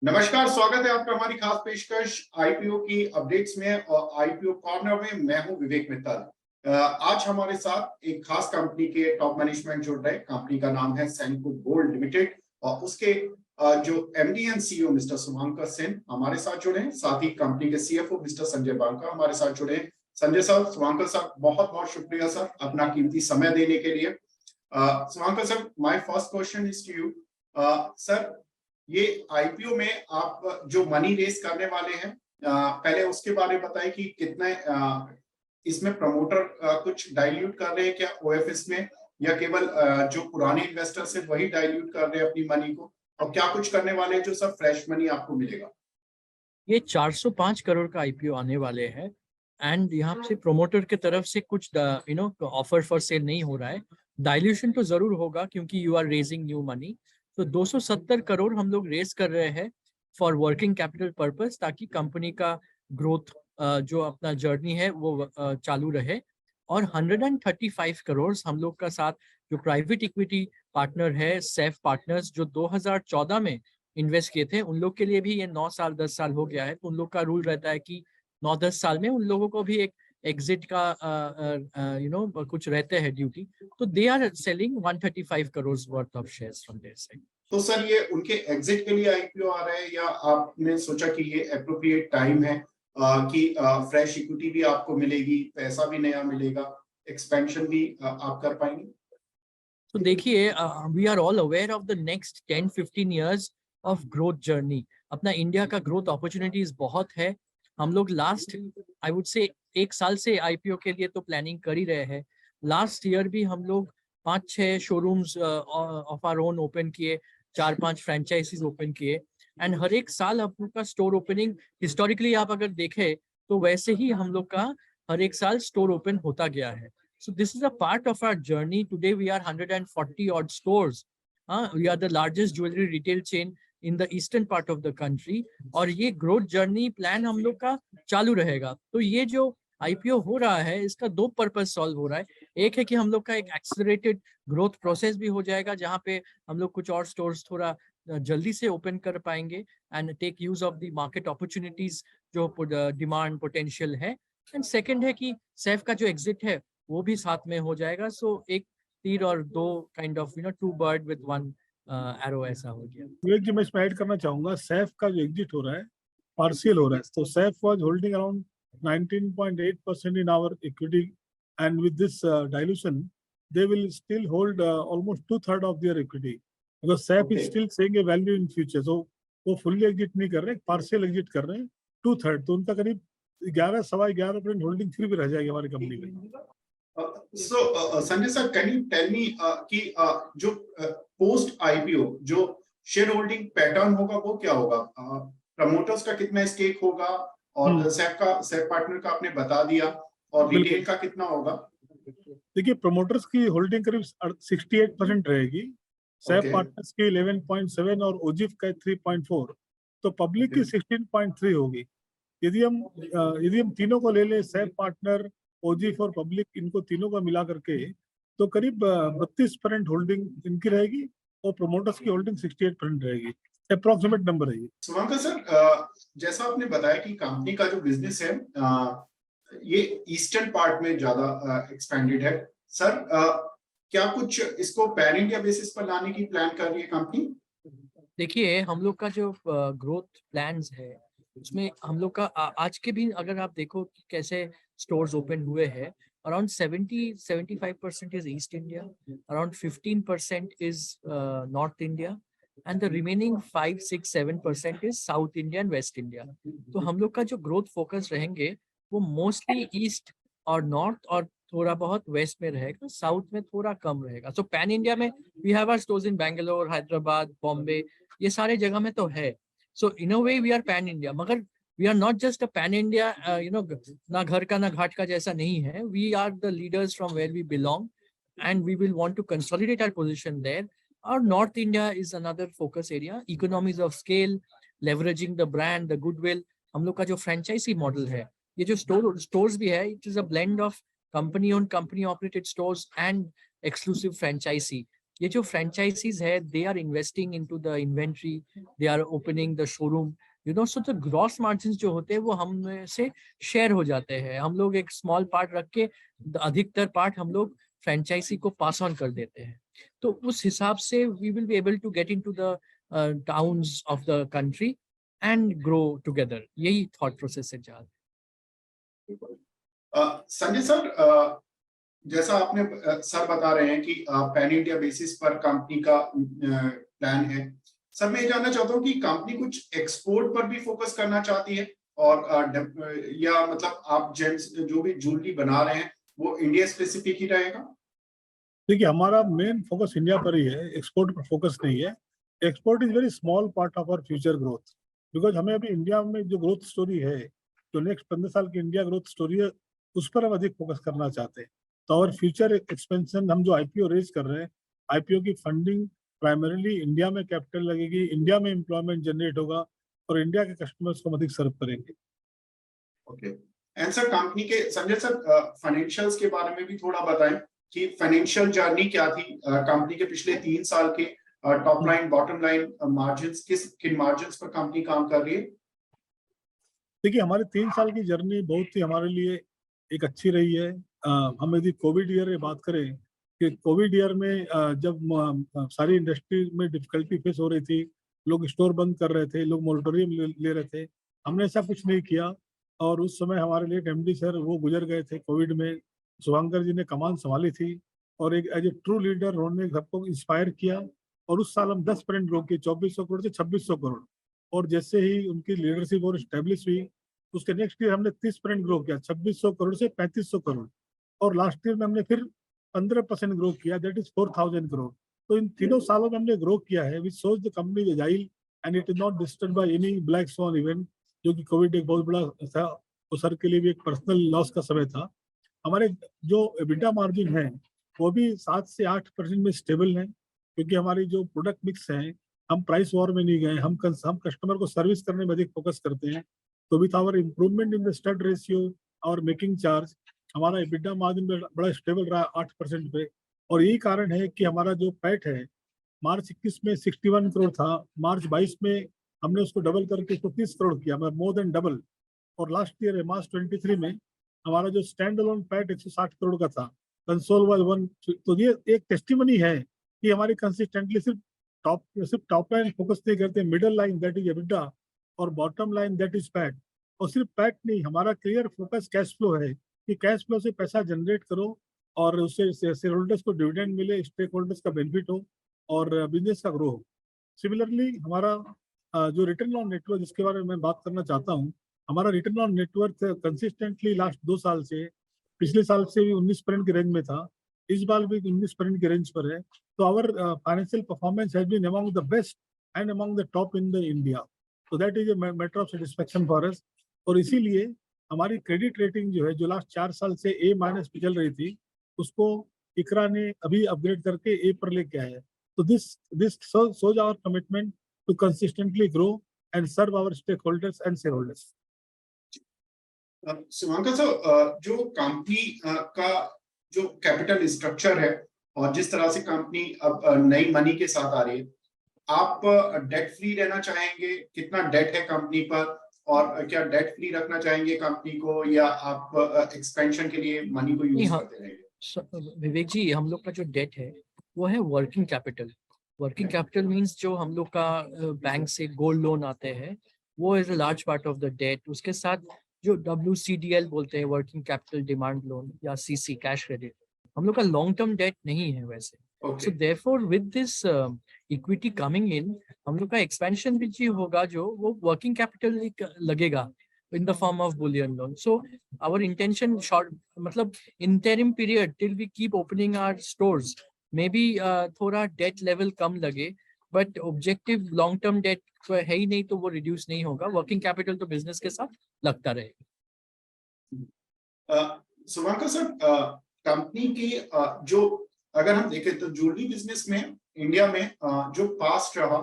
नमस्कार, स्वागत है आपका हमारी खास पेशकश आईपीओ की अपडेट्स में और आईपीओ कॉर्नर में। मैं हूं विवेक मित्तल। आज हमारे साथ एक खास कंपनी के टॉप मैनेजमेंट जुड़ रहे। कंपनी का नाम है सेंको गोल्ड लिमिटेड और उसके जो MD and CEO mister Shubhankar Sen हमारे साथ जुड़े हैं। साथ ही कंपनी के सीएफओ मिस्टर संजय बांका हमारे साथ जुड़े हैं। संजय सर, शुभांकर सर, बहुत बहुत शुक्रिया सर अपना कीमती समय देने के लिए। Shubhankar sir, my first question is to you. Sir, ये आईपीओ में आप जो मनी रेस करने वाले हैं, पहले उसके बारे में बताएं कि कितने इसमें प्रमोटर कुछ डाइल्यूट कर रहे हैं क्या ओएफएस में, या केवल जो पुराने इन्वेस्टर्स है वही डाइल्यूट कर रहे हैं अपनी मनी को, और क्या कुछ करने वाले हैं जो सब फ्रेश मनी आपको मिलेगा? ये 405 करोड़ का आईपीओ आने वाले हैं एंड यहाँ से प्रोमोटर के तरफ से कुछ ऑफर फॉर सेल नहीं हो रहा है। डाइल्यूशन तो जरूर होगा क्योंकि you are raising new money. तो 270 करोड़ हम लोग रेज कर रहे हैं फॉर वर्किंग कैपिटल पर्पस, ताकि कंपनी का ग्रोथ जो अपना जर्नी है वो चालू रहे। और 135 करोड़ हम लोग का साथ जो प्राइवेट इक्विटी पार्टनर है सैफ पार्टनर्स, जो 2014 में इन्वेस्ट किए थे, उन लोग के लिए भी ये 9 साल 10 साल हो गया है, तो उन लोग का रूल रहता है कि 9-10 साल में उन लोगों को भी एक एग्जिट का कुछ रहते हैं ड्यूटी। तो they are selling 135 crore worth of shares from their side. तो सर, ये उनके एग्जिट के लिए आईपीओ आ रहा है, या आपने सोचा कि ये एप्रोप्रिएट टाइम है कि फ्रेश इक्विटी भी आपको मिलेगी, पैसा भी नया मिलेगा, एक्सपेंशन भी आप कर पाएंगे? तो देखिए, we are all aware of the next 10-15 years of growth journey. अपना इंडिया का ग्रोथ अपॉर्चुनिटीज बहुत है। हम लोग लास्ट आई वुड से 1 साल से आईपीओ के लिए तो प्लानिंग कर ही रहे हैं। लास्ट ईयर भी हम लोग 5-6 showrooms of our own open किए, 4-5 फ्रेंचाइजीज ओपन किए एंड हर एक साल हम लोग का स्टोर ओपनिंग हिस्टोरिकली आप अगर देखें तो वैसे ही हम लोग का हर एक साल स्टोर ओपन होता गया है। So this is a part of our journey. Today we are 140 odd stores. We are the largest jewelry retail chain in the eastern part of the country. और ये growth journey plan हम लोग का चालू रहेगा। तो ये जो IPO हो रहा है इसका 2 पर्पस सॉल्व हो रहा है। एक है कि हम लोग का एक एक्सेलरेटेड ग्रोथ प्रोसेस भी हो जाएगा, जहाँ पे हम लोग कुछ और स्टोर्स थोड़ा जल्दी से ओपन कर पाएंगे and take use of the market opportunities जो डिमांड पोटेंशियल है। एंड सेकंड है कि सैफ का जो एग्जिट है वो भी साथ में हो जाएगा। सो एक तीर और दो kind of two bird with one arrow ऐसा हो गया। विवेक जी, मैं इसमें ऐड करना चाहूंगा, सैफ का जो एग्जिट हो रहा है पार्शियल हो रहा है। तो SAIF was holding around 19.8% in our equity and with this dilution they will still hold almost 2/3 of their equity, because SAIF is still seeing a value in future. So वो fully exit नहीं कर रहे, partial exit कर रहे हैं 2/3। तो उनका करीब 11-11.25% होल्डिंग फिर भी रह जाएगी हमारी कंपनी में। Sanjay sir, can you tell me कि जो पोस्ट आईपीओ जो शेयर होल्डिंग पैटर्न होगा वो क्या होगा? प्रमोटर्स का कितना स्टेक होगा, और सैफ पार्टनर का आपने बता दिया, और रिटेल का कितना होगा? देखिए, प्रमोटर्स की होल्डिंग करीब 68% रहेगी, सैफ पार्टनर्स की 11.7 और ओजिफ का 3.4, तो पब्लिक की 16.3 होगी। यदि हम तीनों को ले ले, सैफ पार्टनर, ओजिफ और पब्लिक, इनको तीनों को मिला करके तो करीब 32% होल्डिंग इनकी रहेगी और प्रमोटर्स की होल्डिंग 68% रहेगी। अप्रोक्सीमेट नंबर है ये। शुभांकर सर, जैसा आपने बताया कि कंपनी का जो बिजनेस है ये ईस्टर्न पार्ट में ज्यादा एक्सपेंडेड है। सर, क्या कुछ इसको पैन इंडिया बेसिस पर लाने की प्लान कर रही है कंपनी? देखिए, हम लोग का जो ग्रोथ प्लान्स है उसमें हम लोग का आज के भी अगर आप देखो कि कैसे स्टोर्स ओपन हुए हैं, around 70-75% is east India, around 15% is north India and the remaining 5-6-7% is south India and waste India. तो हम लोग का जो ग्रोथ फोकस रहेंगे वो मोस्टली ईस्ट और नॉर्थ और थोड़ा बहुत वेस्ट में रहेगा, साउथ में थोड़ा कम रहेगा। सो पैन इंडिया में we have our stores in Bangalore, Hyderabad, Bombay, ये सारे जगह में तो है। So in a way we are pan India, मगर we are not just a pan India, ना घर का ना घाट का जैसा नहीं है। We are the leaders from where we belong and we will want to consolidate our position there. और north India is another focus area, economies of scale, leveraging the brand, the goodwill. हम लोग का जो franchise model है, ये जो stores भी है, it is a blend of company own company operated stores and exclusive franchisee. ये जो फ्रेंचाइजीज है, they are investing into the inventory, they are opening the showroom, you know, so the gross margin जो होते हैं वो हम से share हो जाते हैं। हम लोग एक स्मॉल पार्ट रख के अधिकतर पार्ट हम लोग फ्रेंचाइजी को पास ऑन कर देते हैं। तो उस हिसाब से we will be able to get into the towns of the country and grow together. यही थॉट प्रोसेस है जहाँ। संजय सर, जैसा आपने सर बता रहे हैं कि पैन इंडिया बेसिस पर कंपनी का प्लान है। सर मैं ये जानना चाहता हूँ कि कंपनी कुछ एक्सपोर्ट पर भी फोकस करना चाहती है, और या मतलब आप जेंट्स जो भी ज्वेलरी बना रहे हैं वो इंडिया स्पेसिफिक ही रहेगा? देखिए, हमारा मेन फोकस इंडिया पर ही है, एक्सपोर्ट पर फोकस नहीं है। Export is very small part of our future growth, because हमें अभी इंडिया में जो ग्रोथ स्टोरी है, जो नेक्स्ट 15 साल की इंडिया ग्रोथ स्टोरी है, उस पर हम अधिक फोकस करना चाहते हैं। तो और फ्यूचर एक्सपेंशन, हम जो आईपीओ रेज कर रहे हैं, आईपीओ की फंडिंग प्राइमरीली इंडिया में कैपिटल लगेगी, इंडिया में एम्प्लॉयमेंट जनरेट होगा और इंडिया के कस्टमर्स को हम अधिक सर्व करेंगे। ओके, एंड सर कंपनी के, संजय सर, फाइनेंशियल्स के बारे में भी थोड़ा बताएं कि फाइनेंशियल जर्नी क्या थी कंपनी के पिछले 3 साल के, top line bottom line margins, किन मार्जिन्स पर कंपनी काम कर रही है? देखिए, हमारे 3 साल की जर्नी बहुत ही हमारे लिए एक अच्छी रही है। हम यदि कोविड ईयर में बात करें कि कोविड ईयर में जब सारी इंडस्ट्री में डिफिकल्टी फेस हो रही थी, लोग स्टोर बंद कर रहे थे, लोग मोरेटोरियम ले रहे थे, हमने ऐसा कुछ नहीं किया। और उस समय हमारे लिए एमडी सर वो गुजर गए थे कोविड में, शुभंकर जी ने कमान संभाली थी और एक एज ए ट्रू लीडर उन्होंने सबको इंस्पायर किया। और उस साल हम 10% ग्रो किए, 2400 करोड़ से 2600 करोड़। और जैसे ही उनकी लीडरशिप और स्टेब्लिश हुई, उसके नेक्स्ट ईयर हमने 30% ग्रो किया, 2600 करोड़ से 3500 करोड़। और लास्ट ईयर में हमने फिर 15% ग्रो किया, दैट इज 4000 करोड़। तो इन तीनों सालों में हमने ग्रो किया है, which shows the company is agile and it is not disturb by any black swan event, जो कि कोविड एक बहुत बड़ा था, तो सर के लिए भी एक पर्सनल लॉस का समय था। हमारे जो एबिटा मार्जिन है वो भी 7 से 8% में स्टेबल है, क्योंकि हमारी जो प्रोडक्ट मिक्स है, हम प्राइस वॉर में नहीं गए, हम कस्टमर को सर्विस करने में अधिक फोकस करते हैं। तो with our improvement in the stud ratio और मेकिंग चार्ज, हमारा एबिटा मार्जिन बड़ा स्टेबल रहा 8% पे। और यही कारण है कि हमारा जो पैट है, मार्च 21 में 61 करोड़ था, मार्च 22 में हमने उसको डबल करके उसको 30 करोड़ किया, मतलब मोर देन डबल। और लास्ट ईयर मार्च 23 में हमारा जो स्टैंड अलोन पैट 160 करोड़ का था, कंसोल वाज 1। तो ये एक टेस्टिमनी है कि हमारी कंसिस्टेंटली सिर्फ टॉप लाइन फोकस नहीं करते, middle line that is EBITDA और bottom line that is PAT. और सिर्फ पैट नहीं, हमारा क्लियर फोकस कैश फ्लो है कि कैश फ्लो से पैसा जनरेट करो और उससे शेयर होल्डर्स को डिविडेंड मिले, स्टेक होल्डर्स का बेनिफिट हो और बिजनेस का ग्रो हो। सिमिलरली हमारा जो रिटर्न ऑन नेटवर्क, जिसके बारे में मैं बात करना चाहता हूँ, हमारा return on network consistently last 2 साल से, पिछले साल से भी 19% के रेंज में था, इस बार भी 19% के रेंज पर है। तो our financial performance has been among the best and among the top in the India. तो that is a matter of satisfaction for us. और इसीलिए हमारी क्रेडिट रेटिंग जो है, जो लास्ट 4 साल से A- पे चल रही थी, उसको इकरा ने अभी अपग्रेड करके A पर लेके आया है। तो this shows our commitment to consistently grow and serve our stakeholders and shareholders. Shubhankar sir, जो कंपनी का जो कैपिटल स्ट्रक्चर है और जिस तरह से कंपनी अब नई मनी के साथ आ रही है, आप डेट फ्री रहना चाहेंगे? कितना डेट है कंपनी पर, और क्या डेट फ्री रखना चाहेंगे कंपनी को, या आप एक्सपेंशन के लिए मनी को यूज करते रहेंगे? विवेक जी, हम लोग का जो डेट है वो है working capital. Working capital means जो हम लोग का बैंक से गोल्ड लोन आते हैं, वो is a large part of the debt. उसके साथ जो WCDL बोलते हैं, वर्किंग कैपिटल डिमांड लोन, या CC कैश क्रेडिट, हम लोग का लॉन्ग टर्म डेट नहीं है वैसे। So therefore with this equity coming in, हम लोग का एक्सपेंशन भी जी होगा, जो वो वर्किंग कैपिटल लगेगा in the form of bullion loan. So our intention short, मतलब interim period till we keep opening our stores, maybe थोड़ा debt level कम लगे, but objective long term debt तो है ही नहीं, तो वो reduce नहीं होगा। working capital तो business के साथ लगता रहेगा। शुभंकर सर, कंपनी की जो अगर हम देखें तो ज्वेलरी बिजनेस में इंडिया में जो पास्ट रहा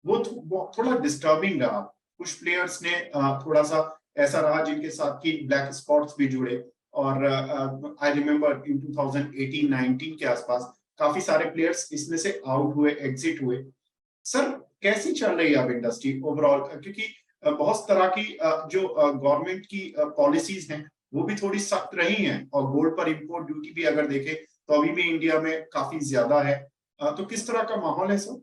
वो थोड़ा डिस्टर्बिंग रहा। कुछ प्लेयर्स ने थोड़ा सा ऐसा रहा जिनके साथ की ब्लैक स्पॉट्स भी जुड़े, और आई रिमेम्बर इन 2018-19 के आसपास काफी सारे प्लेयर्स इसमें से आउट हुए, एग्जिट हुए। सर कैसी चल रही है अब इंडस्ट्री ओवरऑल, क्योंकि बहुत तरह की जो गवर्नमेंट की पॉलिसीज हैं वो भी थोड़ी सख्त रही हैं, और गोल्ड पर इंपोर्ट ड्यूटी भी अगर देखें तो अभी भी इंडिया में काफी ज्यादा है। तो किस तरह का माहौल है सर?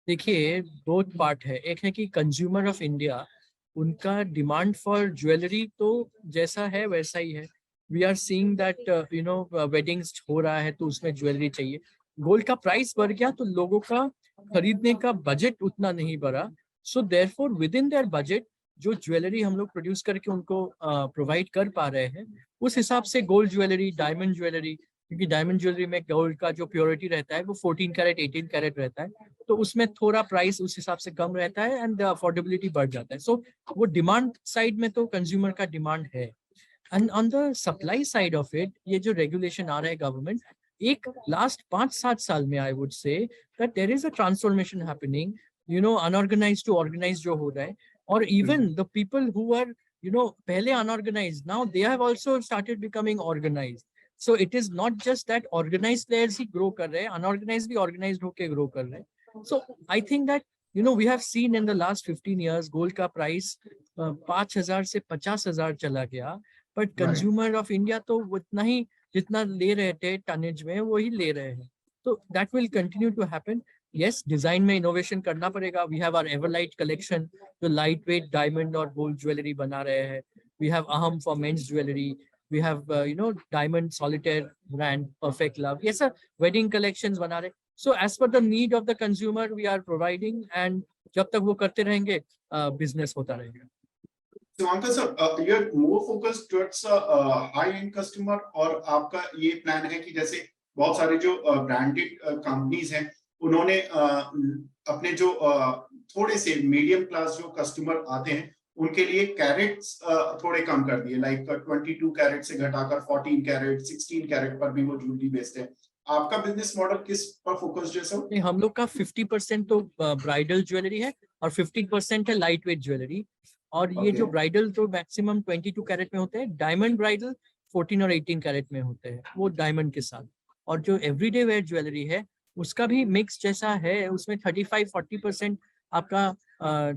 देखिए, दो पार्ट है। एक है कि कंज्यूमर ऑफ इंडिया, उनका डिमांड फॉर ज्वेलरी तो जैसा है वैसा ही है। We are seeing that weddings हो रहा है तो उसमें ज्वेलरी चाहिए। गोल्ड का प्राइस बढ़ गया तो लोगों का खरीदने का बजट उतना नहीं बढ़ा। सो therefore with in their budget जो ज्वेलरी हम लोग प्रोड्यूस करके उनको प्रोवाइड कर पा रहे हैं, उस हिसाब से गोल्ड ज्वेलरी, डायमंड ज्वेलरी, क्योंकि डायमंड ज्वेलरी में गोल्ड का जो प्योरिटी रहता है वो 14 कैरेट 18 कैरेट रहता है, तो उसमें थोड़ा प्राइस उस हिसाब से कम रहता है एंड अफोर्डेबिलिटी बढ़ जाता है। सो वो डिमांड साइड में तो कंज्यूमर का डिमांड है। And on the supply side of it, ये जो रेगुलेशन आ रहा है गवर्नमेंट, एक लास्ट 5-7 साल में I would say that there is a transformation happening, unorganized to organize जो हो रहा है। और even the people who are पहले unorganized, now they have also started becoming organized. So it is not just that organized players ही grow कर रहे हैं, unorganized भी organized होके grow कर रहे हैं। So I think that we have seen in the last 15 years gold का price 5,000 से 50,000 चला गया, but consumer of India तो उतना ही जितना ले रहे थे टनेज में वो ही ले रहे हैं। तो that will continue to happen. Yes, design में innovation करना पड़ेगा। We have our Everlight collection जो lightweight diamond और gold jewelry बना रहे हैं। We have Aham for men's jewelry. We have diamond solitaire brand Perfect Love, yes sir, wedding collections बना रहे। So as per the need of the consumer we are providing, and जब तक वो करते रहेंगे business होता रहेगा। So Anka sir, you're more focused towards high-end customer, और आपका ये प्लान है कि जैसे बहुत सारे जो ब्रांडेड कंपनीज हैं उन्होंने अपने जो थोड़े से मीडियम क्लास जो कस्टमर आते हैं उनके लिए कैरेट्स थोड़े कम कर दिए, लाइक 22 कैरेट से घटाकर 14 कैरेट 16 कैरेट पर भी वो ज्वेलरी बेचते हैं। आपका बिजनेस मॉडल किस पर फोकस्ड है सर? हम लोग का 50% तो ब्राइडल ज्वेलरी है और 50% है लाइट वेट ज्वेलरी। और ये जो ब्राइडल तो मैक्सिमम 22 कैरेट में होते हैं, डायमंड ब्राइडल 14 और 18 कैरेट में होते हैं, वो डायमंड के साथ। और जो एवरीडे वेयर ज्वेलरी है उसका भी मिक्स जैसा है, उसमें 35-40% आपका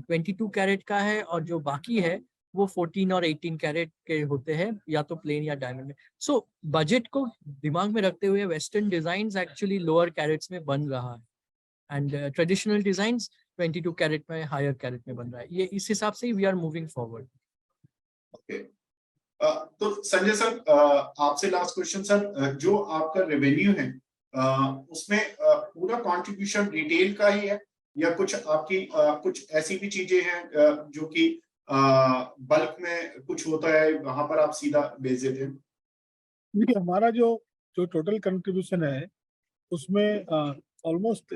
22 कैरेट का है, और जो बाकी है वो 14 और 18 कैरेट के होते हैं, या तो प्लेन या डायमंड में। सो बजट को दिमाग में रखते हुए western designs actually lower carats में बन रहा है, एंड ट्रेडिशनल डिजाइन्स 22 कैरेट में, हायर कैरेट में बन रहा है। ये इस हिसाब से we are moving forward. Okay, तो संजय सर आपसे लास्ट क्वेश्चन सर, जो आपका रेवेन्यू है उसमें पूरा कंट्रीब्यूशन रिटेल का ही है, या कुछ आपकी कुछ ऐसी भी चीजें हैं जो कि बल्क में कुछ होता है वहां पर आप सीधा बेच देते हैं? देखिए, हमारा जो टोटल कंट्रीब्यूशन है उसमें ऑलमोस्ट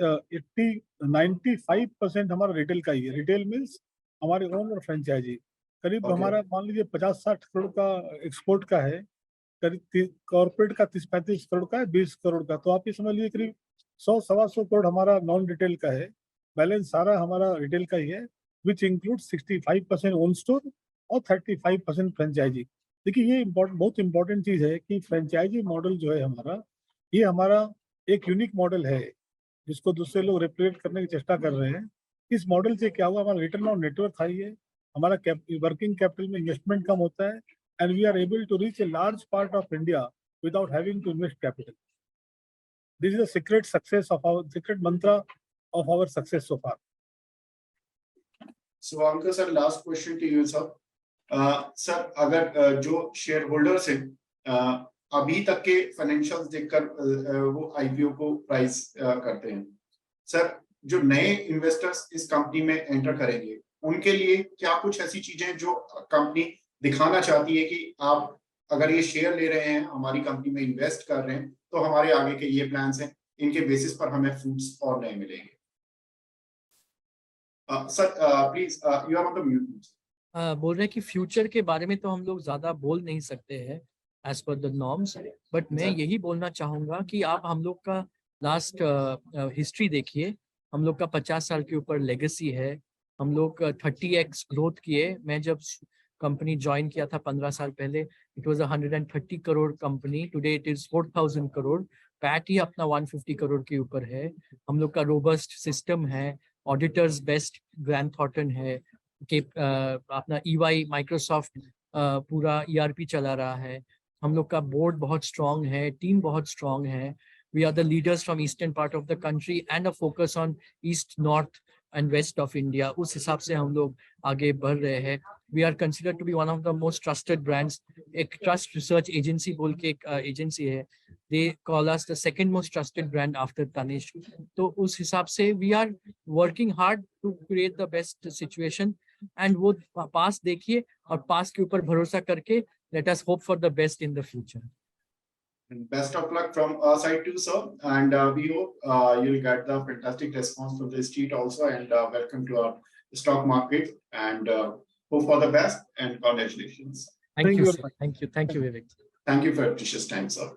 95% हमारा रिटेल का ही है। रिटेल मीन्स हमारे ओन और फ्रेंचाइजी। करीब हमारा मान लीजिए 50-60 करोड़ का एक्सपोर्ट का है, करीब कॉर्पोरेट का 30-35 करोड़ का है, 20 करोड़ का। तो आप ये समझ लीजिए करीब 100-125 करोड़ हमारा नॉन रिटेल का है। बैलेंस सारा हमारा रिटेल का ही है, विच इंक्लूड 65% ओन स्टोर और 35% फ्रेंचाइजी। देखिए, ये बहुत इंपॉर्टेंट चीज है कि फ्रेंचाइजी मॉडल जो है हमारा, ये हमारा एक यूनिक मॉडल है जिसको दूसरे लोग रेप्लिकेट करने की चेष्टा कर रहे हैं। इस मॉडल से क्या हुआ, हमारा रिटर्न ऑन नेटवर्क हाई है, हमारा वर्किंग कैपिटल में इन्वेस्टमेंट कम होता है, and we are able to reach a large part of India without having to invest capital. This is the secret success of our, secret mantra of our success so far. So uncle sir, last question to you sir. सर अगर जो share holders हैं अभी तक के financials देखकर वो IPO को प्राइस करते हैं, सर जो नए इन्वेस्टर्स इस कंपनी में एंटर करेंगे उनके लिए क्या कुछ ऐसी चीजें जो कंपनी दिखाना चाहती है कि आप अगर ये शेयर ले रहे हैं, हमारी कंपनी में इन्वेस्ट कर रहे हैं, तो हमारे आगे के ये प्लान्स हैं, इनके बेसिस पर हमें फ्रूट्स और नए मिलेंगे? Sir please, you are on the mute. बोल रहे हैं कि फ्यूचर के बारे में तो हम लोग ज्यादा बोल नहीं सकते हैं as per the norms, but मैं यही बोलना चाहूंगा कि आप हम लोग का लास्ट हिस्ट्री देखिए। हम लोग का 50 साल के ऊपर लेगेसी है। हम लोग 30x ग्रोथ किए। मैं जब कंपनी ज्वाइन किया था 15 साल पहले, it was 130 crore company, today it is 4,000 crore. PAT ही अपना 150 करोड़ के ऊपर है। हम लोग का रोबस्ट सिस्टम है, ऑडिटर्स बेस्ट ग्रैंड थॉर्टन है, के अपना EY माइक्रोसॉफ्ट पूरा ERP चला रहा है। हम लोग का बोर्ड बहुत स्ट्रांग है, टीम बहुत स्ट्रांग है। We are the leaders from eastern part of the country and a focus on east, north and west of India. उस हिसाब से हम लोग आगे बढ़ रहे हैं। We are considered to be one of the most trusted brands. एक trust research agency बोल के एक agency है, they call us the second most trusted brand after Tanishq. तो उस हिसाब से we are working hard to create the best situation. And वो पास देखिए और पास के ऊपर भरोसा करके let us hope for the best in the future. And best of luck from our side too, sir. And we hope you'll get the fantastic response from the street also. And welcome to our stock market. And hope for the best and congratulations. Thank Thank you, you sir. very much. Thank you, Vivek. Thank you for your precious time, sir.